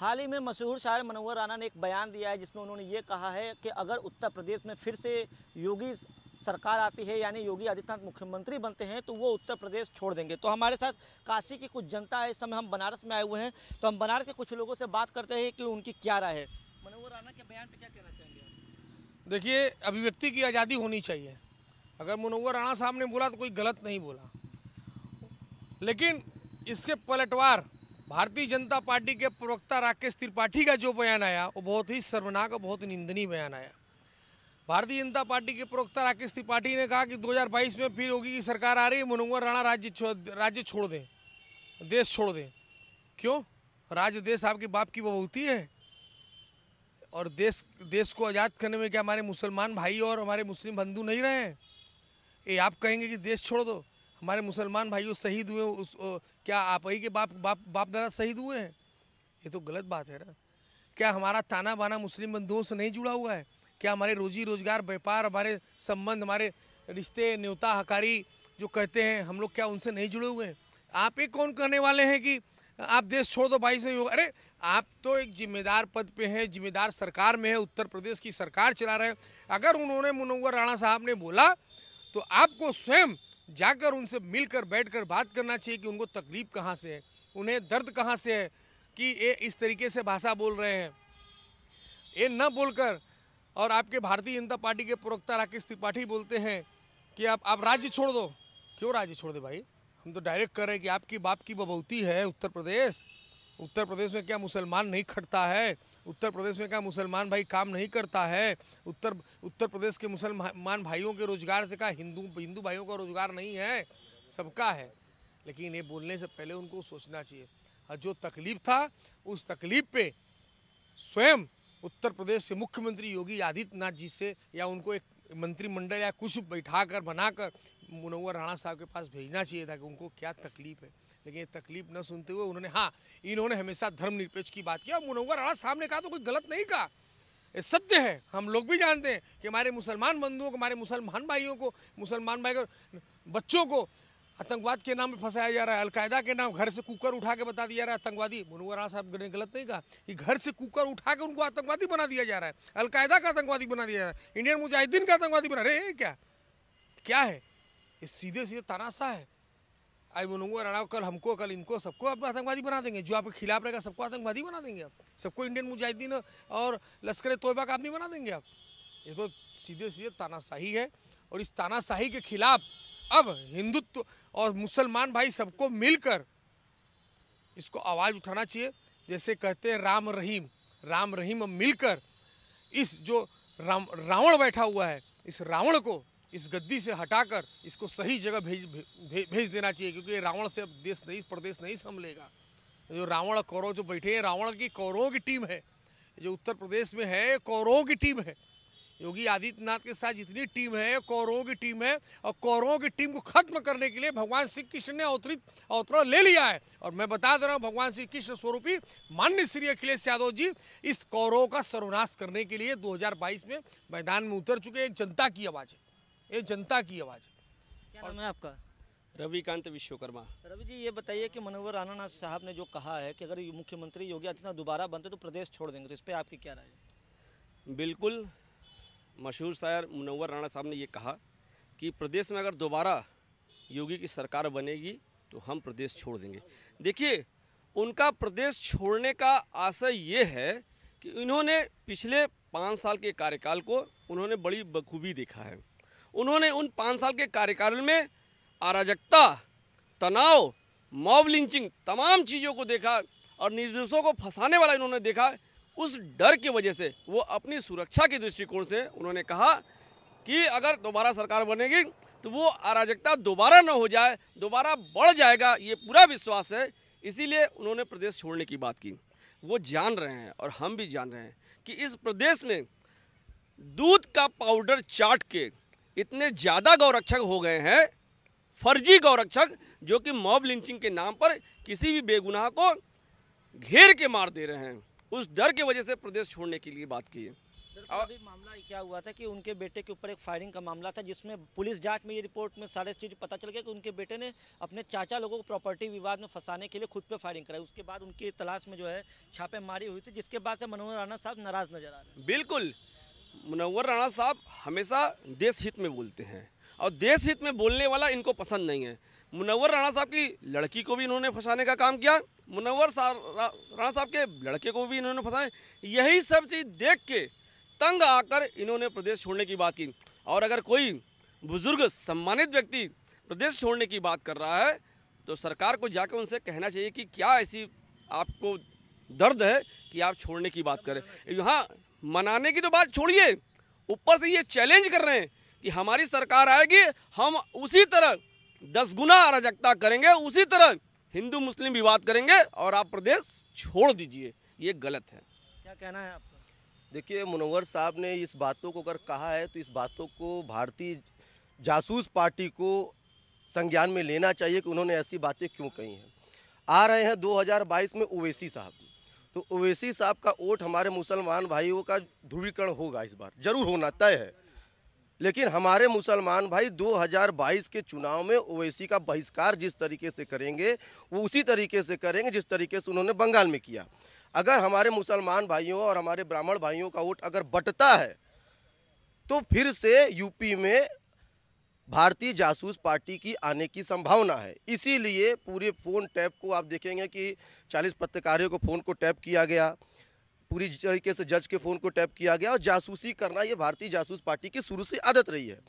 हाल ही में मशहूर शायर मनोहर राणा ने एक बयान दिया है जिसमें उन्होंने ये कहा है कि अगर उत्तर प्रदेश में फिर से योगी सरकार आती है यानी योगी आदित्यनाथ मुख्यमंत्री बनते हैं तो वो उत्तर प्रदेश छोड़ देंगे। तो हमारे साथ काशी की कुछ जनता है, इस समय हम बनारस में आए हुए हैं, तो हम बनारस के कुछ लोगों से बात करते हैं कि उनकी क्या राय है। मनोहर राणा के बयान पर क्या कहना चाहेंगे? देखिए, अभिव्यक्ति की आज़ादी होनी चाहिए। अगर मनोहर राणा साहब ने बोला तो कोई गलत नहीं बोला, लेकिन इसके पलटवार भारतीय जनता पार्टी के प्रवक्ता राकेश त्रिपाठी का जो बयान आया वो बहुत ही शर्मनाक और बहुत ही निंदनीय बयान आया। भारतीय जनता पार्टी के प्रवक्ता राकेश त्रिपाठी ने कहा कि 2022 में फिर योगी की सरकार आ रही है, मनोहर राणा राज्य छोड़ दें, देश छोड़ दें। क्यों? राज्य देश आपके बाप की बहूती है। और देश को आज़ाद करने में क्या हमारे मुसलमान भाई और हमारे मुस्लिम बंधु नहीं रहे हैं? ये आप कहेंगे कि देश छोड़ दो, हमारे मुसलमान भाइयों शहीद हुए, क्या आप ही के बाप दादा शहीद हुए हैं? ये तो गलत बात है ना। क्या हमारा ताना बाना मुस्लिम बंधुओं से नहीं जुड़ा हुआ है? क्या हमारे रोजी रोजगार, व्यापार, हमारे संबंध, हमारे रिश्ते, न्योता हकारी जो कहते हैं हम लोग, क्या उनसे नहीं जुड़े हुए हैं? आप एक कौन कहने वाले हैं कि आप देश छोड़ दो भाई से? अरे आप तो एक जिम्मेदार पद पे हैं, जिम्मेदार सरकार में है, उत्तर प्रदेश की सरकार चला रहे हैं। अगर उन्होंने मनोहर राणा साहब ने बोला तो आपको स्वयं जाकर उनसे मिलकर बैठकर बात करना चाहिए कि उनको तकलीफ कहाँ से है, उन्हें दर्द कहाँ से है कि ये इस तरीके से भाषा बोल रहे हैं। ये न बोलकर और आपके भारतीय जनता पार्टी के प्रवक्ता राकेश त्रिपाठी बोलते हैं कि आप राज्य छोड़ दो। क्यों राज्य छोड़ दे भाई? हम तो डायरेक्ट कर रहे हैं कि आपकी बाप की बबौती है उत्तर प्रदेश। उत्तर प्रदेश में क्या मुसलमान नहीं खटता है? उत्तर प्रदेश में क्या मुसलमान भाई काम नहीं करता है? उत्तर प्रदेश के मुसलमान भाइयों के रोजगार से क्या हिंदू भाइयों का रोजगार नहीं है? सबका है। लेकिन ये बोलने से पहले उनको सोचना चाहिए। और जो तकलीफ था उस तकलीफ पे स्वयं उत्तर प्रदेश के मुख्यमंत्री योगी आदित्यनाथ जी से या उनको एक मंत्रिमंडल या कुछ बैठाकर बनाकर मनोहर राणा साहब के पास भेजना चाहिए था कि उनको क्या तकलीफ है। लेकिन ये तकलीफ न सुनते हुए इन्होंने हमेशा धर्मनिरपेक्ष की बात किया। मनोहर राणा साहब ने कहा तो कोई गलत नहीं कहा, ये सत्य है। हम लोग भी जानते हैं कि हमारे मुसलमान बंधुओं को, हमारे मुसलमान भाइयों को, मुसलमान भाई को, बच्चों को आतंकवाद के नाम पे फंसाया जा रहा है। अलकायदा के नाम घर से कुकर उठा के बता दिया जा रहा है आतंकवादी। मनोहर राणा साहब ने गलत नहीं कहा कि घर से कुकर उठा के उनको आतंकवादी बना दिया जा रहा है, अलकायदा का आतंकवादी बना दिया जा रहा है, इंडियन मुजाहिदीन का आतंकवादी बना रहे। क्या है? ये सीधे सीधे तानाशाह है। आज मनोहर राणा कल हमको, कल इनको, सबको आप आतंकवादी बना देंगे। जो आपके खिलाफ रहेगा सबको आतंकवादी बना देंगे आप, सबको इंडियन मुजाहिदीन और लश्कर तोयबा का आदमी बना देंगे आप। ये तो सीधे सीधे तानाशाही है। और इस तानाशाही के खिलाफ अब हिंदुत्व और मुसलमान भाई सबको मिलकर इसको आवाज़ उठाना चाहिए। जैसे कहते हैं राम रहीम मिलकर इस जो रावण बैठा हुआ है, इस रावण को इस गद्दी से हटाकर इसको सही जगह भेज देना चाहिए। क्योंकि रावण से अब प्रदेश नहीं संभलेगा। जो रावण कौरव जो बैठे हैं, रावण की कौरवों की टीम है जो उत्तर प्रदेश में है, कौरवों की टीम है। योगी आदित्यनाथ के साथ जितनी टीम है कौरवों की टीम है। और कौरवों की टीम को खत्म करने के लिए भगवान श्री कृष्ण ने अवतरण ले लिया है। और मैं बता दे रहा हूँ, भगवान श्री कृष्ण स्वरूपी माननीय श्री अखिलेश यादव जी इस कौरवों का सर्वनाश करने के लिए 2022 में मैदान में उतर चुके। एक जनता की आवाज़ है, ये जनता की आवाज़ है। क्या नाम है आपका? रविकांत विश्वकर्मा। रवि जी, ये बताइए कि मनोहर राणा साहब ने जो कहा है कि अगर मुख्यमंत्री योगी आदित्यनाथ दोबारा बनते तो प्रदेश छोड़ देंगे, तो इस पर आपकी क्या राय है? बिल्कुल, मशहूर शायर मनोहर राणा साहब ने ये कहा कि प्रदेश में अगर दोबारा योगी की सरकार बनेगी तो हम प्रदेश छोड़ देंगे। देखिए, उनका प्रदेश छोड़ने का आशय ये है कि इन्होंने पिछले 5 साल के कार्यकाल को उन्होंने बड़ी बखूबी देखा है। उन्होंने उन 5 साल के कार्यकाल में अराजकता, तनाव, मॉब लिंचिंग, तमाम चीज़ों को देखा और निर्दोषों को फंसाने वाला इन्होंने देखा। उस डर की वजह से वो अपनी सुरक्षा के दृष्टिकोण से उन्होंने कहा कि अगर दोबारा सरकार बनेगी तो वो अराजकता दोबारा न हो जाए, दोबारा बढ़ जाएगा, ये पूरा विश्वास है। इसीलिए उन्होंने प्रदेश छोड़ने की बात की। वो जान रहे हैं और हम भी जान रहे हैं कि इस प्रदेश में दूध का पाउडर चाट के इतने ज़्यादा गौरक्षक हो गए हैं, फर्जी गौरक्षक, जो कि मॉब लिंचिंग के नाम पर किसी भी बेगुनाह को घेर के मार दे रहे हैं। उस डर की वजह से प्रदेश छोड़ने के लिए बात की है। दरअसल अभी मामला क्या हुआ था कि उनके बेटे के ऊपर एक फायरिंग का मामला था, जिसमें पुलिस जांच में ये रिपोर्ट में सारे चीज़ पता चल गया कि उनके बेटे ने अपने चाचा लोगों को प्रॉपर्टी विवाद में फंसाने के लिए खुद पे फायरिंग कराई। उसके बाद उनकी तलाश में जो है छापेमारी हुई थी, जिसके बाद से मनोहर राणा साहब नाराज नजर आ रहे हैं। बिल्कुल, मुनव्वर राणा साहब हमेशा देश हित में बोलते हैं और देश हित में बोलने वाला इनको पसंद नहीं है। मुनव्वर राणा साहब की लड़की को भी इन्होंने फंसाने का काम किया, मुनव्वर राणा साहब के लड़के को भी इन्होंने फंसाया। यही सब चीज़ देख के तंग आकर इन्होंने प्रदेश छोड़ने की बात की। और अगर कोई बुजुर्ग सम्मानित व्यक्ति प्रदेश छोड़ने की बात कर रहा है तो सरकार को जाकर उनसे कहना चाहिए कि क्या ऐसी आपको दर्द है कि आप छोड़ने की बात करें। यहाँ मनाने की तो बात छोड़िए, ऊपर से ये चैलेंज कर रहे हैं कि हमारी सरकार आएगी, हम उसी तरह 10 गुना अराजकता करेंगे, उसी तरह हिंदू मुस्लिम विवाद करेंगे और आप प्रदेश छोड़ दीजिए। ये गलत है। क्या कहना है आपका? देखिए, मुनव्वर साहब ने इस बातों को अगर कहा है तो इस बातों को भारतीय जासूस पार्टी को संज्ञान में लेना चाहिए कि उन्होंने ऐसी बातें क्यों कही हैं। आ रहे हैं 2022 में ओवैसी साहब, तो ओवैसी साहब का वोट हमारे मुसलमान भाइयों का ध्रुवीकरण होगा, इस बार जरूर होना तय है। लेकिन हमारे मुसलमान भाई 2022 के चुनाव में ओवैसी का बहिष्कार जिस तरीके से करेंगे वो उसी तरीके से करेंगे जिस तरीके से उन्होंने बंगाल में किया। अगर हमारे मुसलमान भाइयों और हमारे ब्राह्मण भाइयों का वोट अगर बंटता है तो फिर से यूपी में भारतीय जासूस पार्टी की आने की संभावना है। इसीलिए पूरे फ़ोन टैप को आप देखेंगे कि 40 पत्रकारों को फ़ोन को टैप किया गया, पूरी तरीके से जज के फ़ोन को टैप किया गया और जासूसी करना ये भारतीय जासूस पार्टी की शुरू से आदत रही है।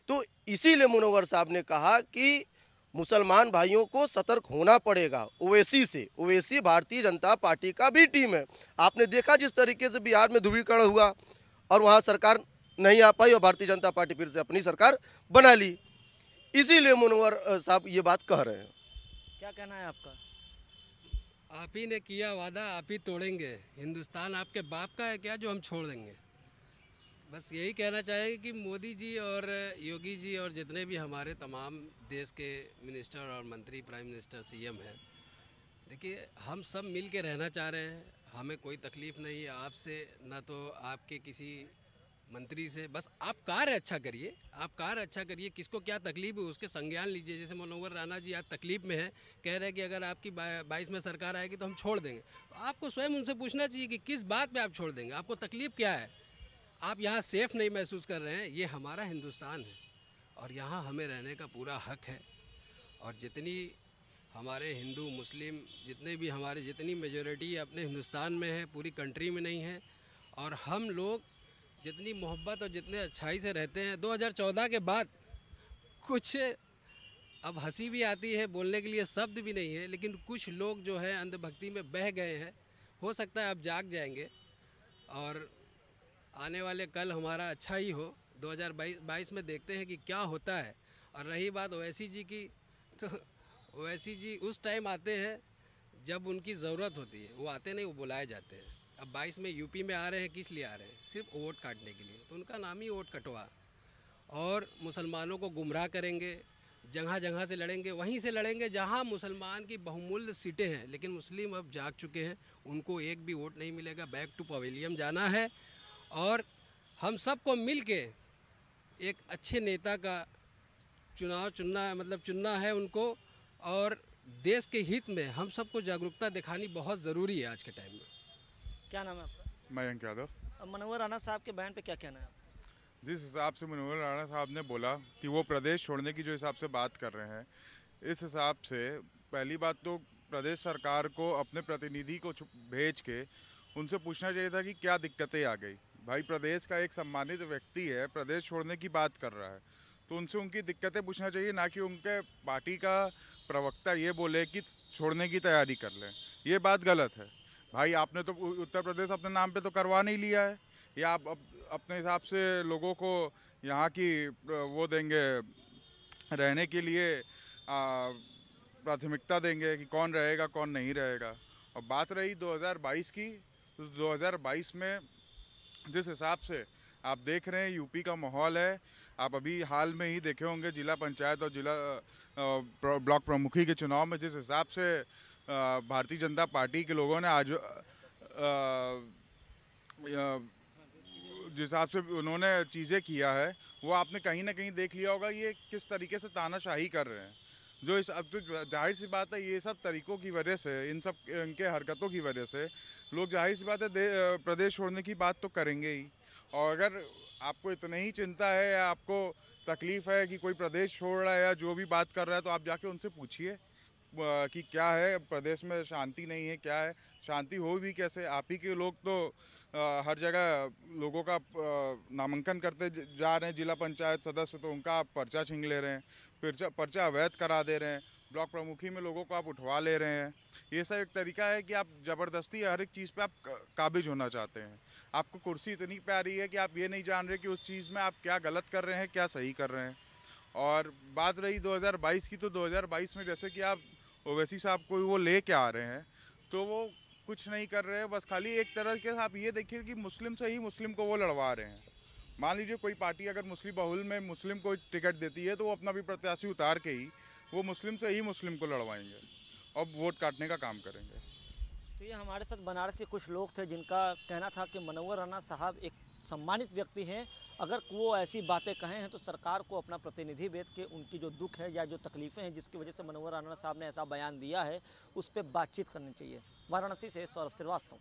तो इसीलिए मुनव्वर साहब ने कहा कि मुसलमान भाइयों को सतर्क होना पड़ेगा ओवैसी से। ओवैसी भारतीय जनता पार्टी का भी टीम है। आपने देखा जिस तरीके से बिहार में ध्रुवीकरण हुआ और वहाँ सरकार नहीं आ पाई और भारतीय जनता पार्टी फिर से अपनी सरकार बना ली। इसीलिए मुनव्वर साहब ये बात कह रहे हैं। क्या कहना है आपका? आप ही ने किया वादा आप ही तोड़ेंगे। हिंदुस्तान आपके बाप का है क्या जो हम छोड़ देंगे? बस यही कहना चाहेंगे कि मोदी जी और योगी जी और जितने भी हमारे तमाम देश के मिनिस्टर और मंत्री, प्राइम मिनिस्टर, सीएम हैं, देखिए हम सब मिल के रहना चाह रहे हैं। हमें कोई तकलीफ़ नहीं है आपसे, ना तो आपके किसी मंत्री से। बस आप कार्य अच्छा करिए, आप कार्य अच्छा करिए। किसको क्या तकलीफ है उसके संज्ञान लीजिए। जैसे मनोहर राणा जी आज तकलीफ में है, कह रहे हैं कि अगर आपकी 22 में सरकार आएगी तो हम छोड़ देंगे। तो आपको स्वयं उनसे पूछना चाहिए कि किस बात पे आप छोड़ देंगे, आपको तकलीफ क्या है। आप यहाँ सेफ नहीं महसूस कर रहे हैं, ये हमारा हिंदुस्तान है और यहाँ हमें रहने का पूरा हक है। और जितनी हमारे हिंदू मुस्लिम जितने भी हमारे जितनी मेजॉरिटी अपने हिंदुस्तान में है, पूरी कंट्री में नहीं है। और हम लोग जितनी मोहब्बत और जितने अच्छाई से रहते हैं। 2014 के बाद कुछ अब हंसी भी आती है, बोलने के लिए शब्द भी नहीं है, लेकिन कुछ लोग जो है अंधभक्ति में बह गए हैं। हो सकता है अब जाग जाएंगे और आने वाले कल हमारा अच्छा ही हो। 2022 में देखते हैं कि क्या होता है। और रही बात ओवैसी जी की, तो ओवैसी जी उस टाइम आते हैं जब उनकी ज़रूरत होती है, वो आते नहीं, वो बुलाए जाते हैं। अब 22 में यूपी में आ रहे हैं, किस लिए आ रहे हैं? सिर्फ वोट काटने के लिए। तो उनका नाम ही वोट कटवा। और मुसलमानों को गुमराह करेंगे, जगह जगह से लड़ेंगे, वहीं से लड़ेंगे जहां मुसलमान की बहुमूल्य सीटें हैं। लेकिन मुस्लिम अब जाग चुके हैं, उनको एक भी वोट नहीं मिलेगा। बैक टू पवेलियम जाना है और हम सबको मिल के एक अच्छे नेता का चुनना है उनको। और देश के हित में हम सबको जागरूकता दिखानी बहुत ज़रूरी है आज के टाइम में। क्या नाम है आपका? मयंक यादव। अब मनोहर राणा साहब के बयान पे क्या कहना है आपका? जिस हिसाब से मनोहर राणा साहब ने बोला कि वो प्रदेश छोड़ने की जो हिसाब से बात कर रहे हैं, इस हिसाब से पहली बात तो प्रदेश सरकार को अपने प्रतिनिधि को भेज के उनसे पूछना चाहिए था कि क्या दिक्कतें आ गई। भाई प्रदेश का एक सम्मानित व्यक्ति है, प्रदेश छोड़ने की बात कर रहा है, तो उनसे उनकी दिक्कतें पूछना चाहिए, ना कि उनके पार्टी का प्रवक्ता ये बोले कि छोड़ने की तैयारी कर लें। ये बात गलत है। भाई आपने तो उत्तर प्रदेश अपने नाम पे तो करवा नहीं लिया है, या आप अपने हिसाब से लोगों को यहाँ की वो देंगे, रहने के लिए प्राथमिकता देंगे कि कौन रहेगा कौन नहीं रहेगा। और बात रही 2022 की, तो 2022 में जिस हिसाब से आप देख रहे हैं यूपी का माहौल है, आप अभी हाल में ही देखे होंगे जिला पंचायत और जिला ब्लॉक प्रमुखी के चुनाव में जिस हिसाब से भारतीय जनता पार्टी के लोगों ने आज जिस हिसाब से उन्होंने चीज़ें किया है वो आपने कहीं ना कहीं देख लिया होगा, ये किस तरीके से तानाशाही कर रहे हैं। जो इस अब तो जाहिर सी बात है, ये सब तरीकों की वजह से, इन सब इनके हरकतों की वजह से लोग जाहिर सी बात है प्रदेश छोड़ने की बात तो करेंगे ही। और अगर आपको इतनी ही चिंता है या आपको तकलीफ़ है कि कोई प्रदेश छोड़ रहा है या जो भी बात कर रहा है, तो आप जाके उनसे पूछिए कि क्या है प्रदेश में, शांति नहीं है, क्या है, शांति हो भी कैसे। आप ही के लोग तो हर जगह लोगों का नामांकन करते जा रहे हैं, जिला पंचायत सदस्य, तो उनका आप पर्चा छीन ले रहे हैं, पर्चा अवैध करा दे रहे हैं, ब्लॉक प्रमुखी में लोगों को आप उठवा ले रहे हैं। ये सब एक तरीका है कि आप ज़बरदस्ती हर एक चीज़ पे आप काबिज होना चाहते हैं। आपको कुर्सी इतनी प्यारी है कि आप ये नहीं जान रहे कि उस चीज़ में आप क्या गलत कर रहे हैं, क्या सही कर रहे हैं। और बात रही 2022 की, तो 2022 में जैसे कि आप ओवैसी साहब को वो ले के आ रहे हैं, तो वो कुछ नहीं कर रहे हैं, बस खाली एक तरह के आप ये देखिए कि मुस्लिम से ही मुस्लिम को वो लड़वा रहे हैं। मान लीजिए कोई पार्टी अगर मुस्लिम बहुल में मुस्लिम को टिकट देती है, तो वो अपना भी प्रत्याशी उतार के ही वो मुस्लिम से ही मुस्लिम को लड़वाएंगे और वोट काटने का काम करेंगे। तो ये हमारे साथ बनारस के कुछ लोग थे जिनका कहना था कि मनोहर राणा साहब एक सम्मानित व्यक्ति हैं, अगर वो ऐसी बातें कहे हैं तो सरकार को अपना प्रतिनिधि भेज के उनकी जो दुख है या जो तकलीफ़ें हैं जिसकी वजह से मनोहर राणा साहब ने ऐसा बयान दिया है, उस पर बातचीत करनी चाहिए। वाराणसी से सौरभ श्रीवास्तव।